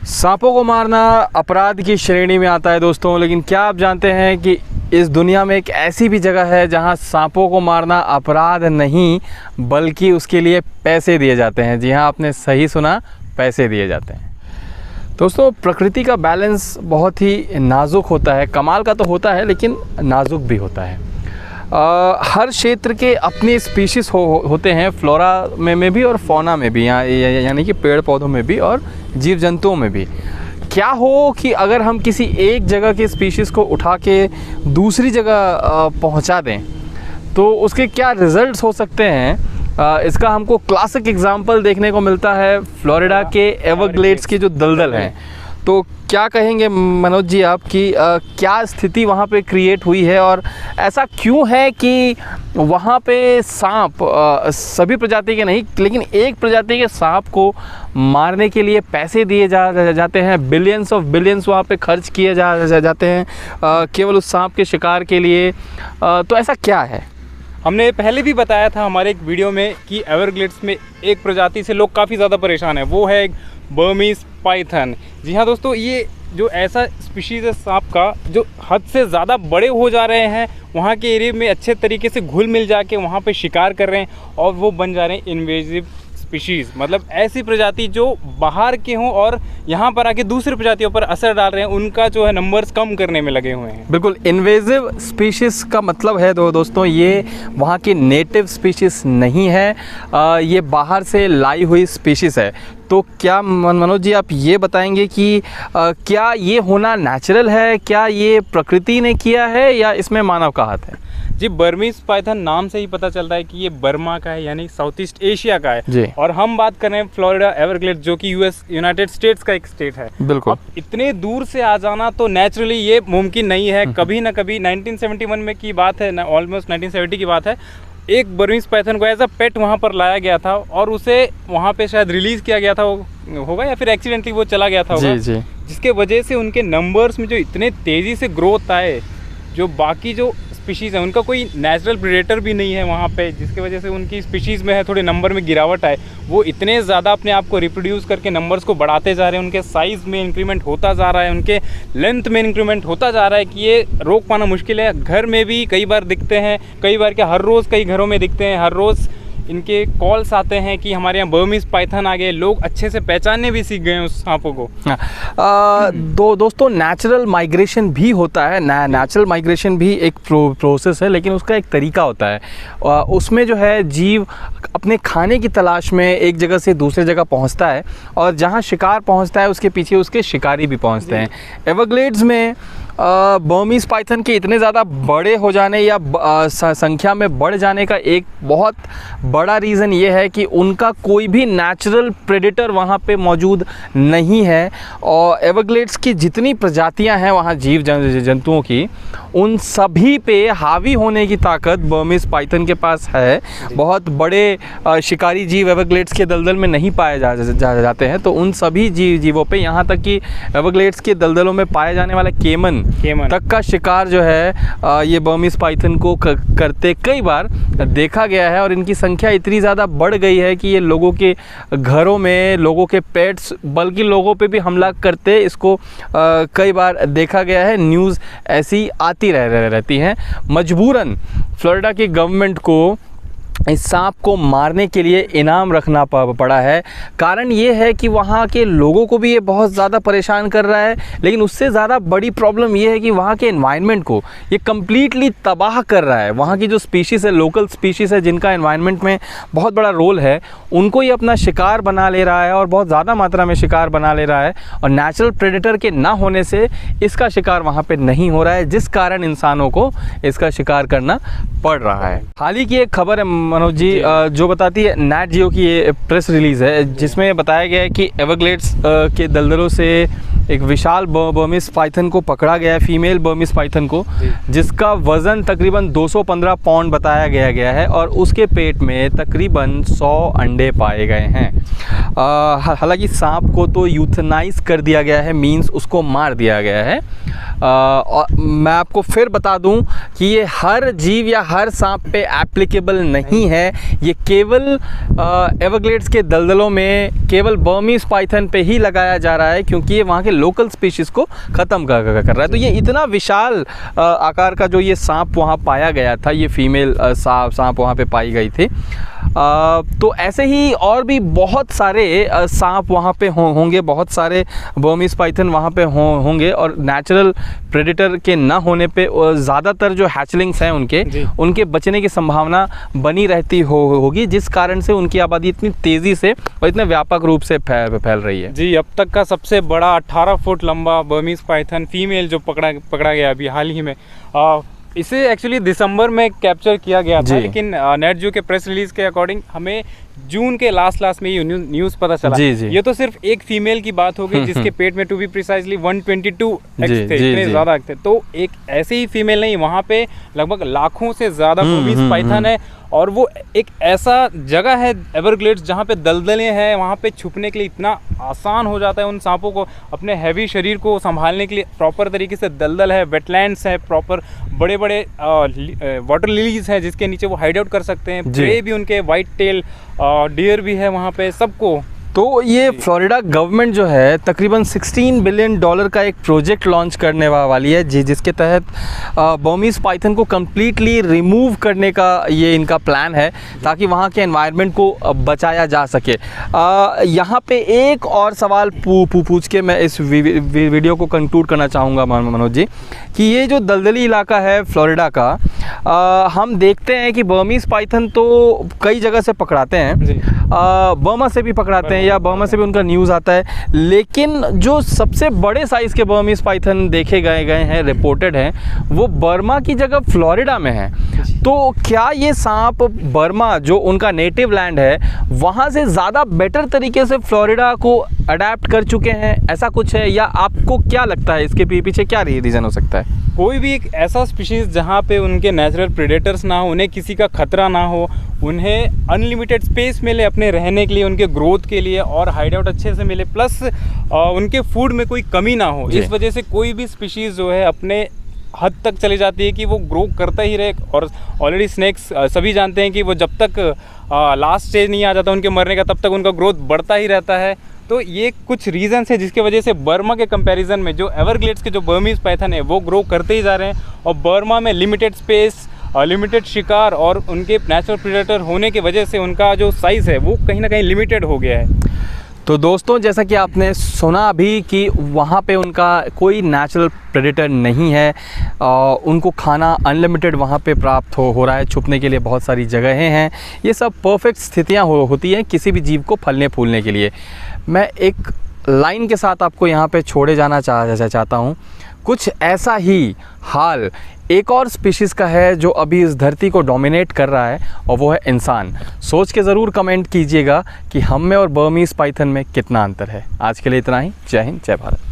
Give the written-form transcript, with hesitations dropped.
सांपों को मारना अपराध की श्रेणी में आता है दोस्तों, लेकिन क्या आप जानते हैं कि इस दुनिया में एक ऐसी भी जगह है जहां सांपों को मारना अपराध नहीं बल्कि उसके लिए पैसे दिए जाते हैं। जी हाँ, आपने सही सुना, पैसे दिए जाते हैं। दोस्तों, प्रकृति का बैलेंस बहुत ही नाजुक होता है। कमाल का तो होता है लेकिन नाजुक भी होता है। हर क्षेत्र के अपने स्पीशीज़ होते हैं, फ्लोरा में भी और फौना में भी, यानी कि पेड़ पौधों में भी और जीव जंतुओं में भी। क्या हो कि अगर हम किसी एक जगह के स्पीशीज़ को उठा के दूसरी जगह पहुंचा दें तो उसके क्या रिज़ल्ट्स हो सकते हैं। इसका हमको क्लासिक एग्जांपल देखने को मिलता है फ्लोरिडा के एवरग्लेड्स के जो दलदल हैं। तो क्या कहेंगे मनोज जी आप कि क्या स्थिति वहाँ पे क्रिएट हुई है और ऐसा क्यों है कि वहाँ पे सांप सभी प्रजाति के नहीं लेकिन एक प्रजाति के सांप को मारने के लिए पैसे दिए जाते हैं, बिलियंस ऑफ बिलियंस वहाँ पे खर्च किए जाते हैं केवल उस सांप के शिकार के लिए। तो ऐसा क्या है? हमने पहले भी बताया था हमारे एक वीडियो में कि एवरग्लेड्स में एक प्रजाति से लोग काफ़ी ज़्यादा परेशान हैं, वो है एक बर्मीज पाइथन। जी हाँ दोस्तों, ये जो ऐसा स्पीशीज़ है सांप का जो हद से ज़्यादा बड़े हो जा रहे हैं, वहाँ के एरिया में अच्छे तरीके से घुल मिल जाके वहाँ पे शिकार कर रहे हैं और वो बन जा रहे हैं इन्वेजिव स्पीशीज़, मतलब ऐसी प्रजाति जो बाहर के हों और यहाँ पर आके दूसरी प्रजातियों पर असर डाल रहे हैं, उनका जो है नंबर्स कम करने में लगे हुए हैं। बिल्कुल, इन्वेजिव स्पीशीज़ का मतलब है दोस्तों ये वहाँ की नेटिव स्पीशीज़ नहीं है, ये बाहर से लाई हुई स्पीशीज़ है। तो क्या मनोज जी आप ये बताएंगे कि क्या ये होना नेचुरल है, क्या ये प्रकृति ने किया है या इसमें मानव का हाथ है? जी, बर्मीज पाइथन नाम से ही पता चल रहा है कि ये बर्मा का है, यानी साउथ ईस्ट एशिया का है जी। और हम बात कर रहे हैं फ्लोरिडा एवरग्लेड जो कि यूनाइटेड स्टेट्स का एक स्टेट है। बिल्कुल, अब इतने दूर से आ जाना तो नेचुरली ये मुमकिन नहीं है। कभी ना कभी 1971 में की बात है, ऑलमोस्ट 1970 की बात है, एक बर्मीज पाइथन को एज अ पेट वहाँ पर लाया गया था और उसे वहाँ पे शायद रिलीज़ किया गया था होगा या फिर एक्सीडेंटली वो चला गया था होगा, जी। जिसके वजह से उनके नंबर्स में जो इतने तेज़ी से ग्रोथ आए, जो बाकी जो स्पीशीज़ है उनका कोई नेचुरल प्रेडेटर भी नहीं है वहाँ पे, जिसके वजह से उनकी स्पीशीज़ में है थोड़े नंबर में गिरावट आए। वो इतने ज़्यादा अपने आप को रिप्रोड्यूस करके नंबर्स को बढ़ाते जा रहे हैं, उनके साइज़ में इंक्रीमेंट होता जा रहा है, उनके लेंथ में इंक्रीमेंट होता जा रहा है कि ये रोक पाना मुश्किल है। घर में भी कई बार दिखते हैं, कई बार क्या हर रोज़ कई घरों में दिखते हैं, हर रोज़ इनके कॉल्स आते हैं कि हमारे यहाँ बर्मीज पाइथन आ गए, लोग अच्छे से पहचानने भी सीख गए उस सांपों को। दोस्तों, नेचुरल माइग्रेशन भी होता है, नेचुरल माइग्रेशन भी एक प्रोसेस है, लेकिन उसका एक तरीका होता है। उसमें जो है जीव अपने खाने की तलाश में एक जगह से दूसरे जगह पहुंचता है और जहां शिकार पहुंचता है उसके पीछे उसके शिकारी भी पहुंचते हैं। एवरग्लेड्स में बर्मीज पाइथन के इतने ज़्यादा बड़े हो जाने या संख्या में बढ़ जाने का एक बहुत बड़ा रीज़न ये है कि उनका कोई भी नेचुरल प्रेडेटर वहाँ पे मौजूद नहीं है और एवरग्लेड्स की जितनी प्रजातियाँ हैं वहाँ जीव जंतुओं की, उन सभी पे हावी होने की ताकत बर्मीज पाइथन के पास है। बहुत बड़े शिकारी जीव एवरग्लेड्स के दलदल में नहीं पाए जाते हैं, तो उन सभी जीवों पे, यहाँ तक कि एवरग्लेड्स के दलदलों में पाए जाने वाला केमन तक का शिकार जो है ये बर्मीज पाइथन को करते कई बार देखा गया है और इनकी संख्या इतनी ज़्यादा बढ़ गई है कि ये लोगों के घरों में, लोगों के पेट्स, बल्कि लोगों पे भी हमला करते इसको कई बार देखा गया है। न्यूज़ ऐसी आती रहती हैं। मजबूरन फ्लोरिडा की गवर्नमेंट को इस सांप को मारने के लिए इनाम रखना पड़ा है। कारण ये है कि वहाँ के लोगों को भी ये बहुत ज़्यादा परेशान कर रहा है, लेकिन उससे ज़्यादा बड़ी प्रॉब्लम ये है कि वहाँ के एनवायरनमेंट को ये कम्प्लीटली तबाह कर रहा है। वहाँ की जो स्पीशीज़ है, लोकल स्पीशीज़ है, जिनका एनवायरनमेंट में बहुत बड़ा रोल है, उनको ये अपना शिकार बना ले रहा है और बहुत ज़्यादा मात्रा में शिकार बना ले रहा है और नेचुरल प्रेडेटर के ना होने से इसका शिकार वहाँ पर नहीं हो रहा है, जिस कारण इंसानों को इसका शिकार करना पड़ रहा है। हाल ही की एक खबर है मनोज जी जो बताती है, नेट जियो की ये प्रेस रिलीज़ है जिसमें बताया गया है कि एवरग्लेड्स के दलदलों से एक विशाल बर्मीज पाइथन को पकड़ा गया है, फीमेल बर्मीज पाइथन को, जिसका वज़न तकरीबन 215 पाउंड बताया गया है और उसके पेट में तकरीबन 100 अंडे पाए गए हैं। हालांकि सांप को तो यूथनाइज कर दिया गया है, मींस उसको मार दिया गया है। और मैं आपको फिर बता दूं कि ये हर जीव या हर सांप पे एप्लीकेबल नहीं है, ये केवल एवरग्लेड्स के दलदलों में केवल बर्मीज पाइथन पे ही लगाया जा रहा है, क्योंकि ये वहाँ के लोकल स्पीशीज़ को ख़त्म कर रहा है। तो ये इतना विशाल आकार का जो ये सांप वहाँ पाया गया था, ये फीमेल सांप वहाँ पे पाई गई थी। तो ऐसे ही और भी बहुत सारे सांप वहाँ पे होंगे, बहुत सारे बर्मीज पाइथन वहाँ पे होंगे और नेचुरल प्रेडेटर के ना होने पे ज़्यादातर जो हैचलिंग्स हैं उनके बचने की संभावना बनी रहती होगी, जिस कारण से उनकी आबादी इतनी तेज़ी से और इतने व्यापक रूप से फैल रही है। जी, अब तक का सबसे बड़ा 18 फुट लंबा बर्मीज पाइथन फीमेल जो पकड़ा गया अभी हाल ही में, इसे एक्चुअली दिसंबर में कैप्चर किया गया था, लेकिन नेटजू के प्रेस रिलीज के अकॉर्डिंग हमें जून के लास्ट में ये न्यूज़ पता चला। ये तो सिर्फ एक फीमेल की बात हो गई जिसके पेट में टू बी प्रिसाइजली 122 एग्स थे, इतने ज़्यादा एग्स थे। तो एक ऐसे ही फीमेल नहीं, वहाँ पे लगभग लाखों से ज़्यादा बर्मीज पाइथन है और वो एक ऐसा जगह है एवरग्लेड्स जहाँ पे दलदलें हैं, वहाँ पे छुपने के लिए इतना आसान हो जाता है उन सांपों को अपने हैवी शरीर को संभालने के लिए। प्रॉपर तरीके से दलदल है, वेटलैंड्स है, प्रॉपर बड़े बड़े वाटर लिलीज हैं जिसके नीचे वो हाइड आउट कर सकते हैं। प्रे भी उनके, वाइट टेल डियर भी है वहाँ पे, सबको। तो ये फ्लोरिडा गवर्नमेंट जो है तकरीबन $16 बिलियन का एक प्रोजेक्ट लॉन्च करने वाली है, जिसके तहत बर्मीज पाइथन को कम्प्लीटली रिमूव करने का ये इनका प्लान है, ताकि वहाँ के एनवायरनमेंट को बचाया जा सके। यहाँ पे एक और सवाल पूछ के मैं इस वीडियो को कंक्लूड करना चाहूँगा मनोज जी, कि ये जो दलदली इलाका है फ्लोरिडा का, हम देखते हैं कि बर्मीज पाइथन तो कई जगह से पकड़ाते हैं, बर्मा से भी पकड़ाते हैं या बर्मा से भी उनका न्यूज़ आता है, लेकिन जो सबसे बड़े साइज़ के बर्मीज पाइथन देखे गए हैं, रिपोर्टेड हैं, वो बर्मा की जगह फ्लोरिडा में है। तो क्या ये सांप बर्मा जो उनका नेटिव लैंड है वहाँ से ज़्यादा बेटर तरीके से फ्लोरिडा को अडेप्ट कर चुके हैं, ऐसा कुछ है, या आपको क्या लगता है इसके पीछे क्या रीज़न हो सकता है? कोई भी एक ऐसा स्पीशीज़ जहाँ पे उनके नेचुरल प्रेडेटर्स ना हो, उन्हें किसी का खतरा ना हो, उन्हें अनलिमिटेड स्पेस मिले अपने रहने के लिए, उनके ग्रोथ के लिए, और हाइड आउट अच्छे से मिले, प्लस उनके फूड में कोई कमी ना हो। इस वजह से कोई भी स्पीशीज़ जो है अपने हद तक चली जाती है कि वो ग्रो करता ही रहे। और ऑलरेडी स्नैक्स सभी जानते हैं कि वो जब तक लास्ट स्टेज नहीं आ जाता उनके मरने का, तब तक उनका ग्रोथ बढ़ता ही रहता है। तो ये कुछ रीजंस है जिसकी वजह से बर्मा के कंपैरिजन में जो एवरग्लेड्स के जो बर्मीज पाइथन है वो ग्रो करते ही जा रहे हैं, और बर्मा में लिमिटेड स्पेस, लिमिटेड शिकार और उनके नेचुरल प्रेडेटर होने की वजह से उनका जो साइज़ है वो कहीं ना कहीं लिमिटेड हो गया है। तो दोस्तों, जैसा कि आपने सुना अभी कि वहाँ पे उनका कोई नेचुरल प्रेडेटर नहीं है, उनको खाना अनलिमिटेड वहाँ पे प्राप्त हो रहा है, छुपने के लिए बहुत सारी जगहें हैं। ये सब परफेक्ट स्थितियाँ होती हैं किसी भी जीव को फलने फूलने के लिए। मैं एक लाइन के साथ आपको यहाँ पे छोड़े जाना चाहता हूँ। कुछ ऐसा ही हाल एक और स्पीशीज़ का है जो अभी इस धरती को डोमिनेट कर रहा है, और वो है इंसान। सोच के ज़रूर कमेंट कीजिएगा कि हम में और बर्मीज पाइथन में कितना अंतर है। आज के लिए इतना ही। जय हिंद, जय भारत।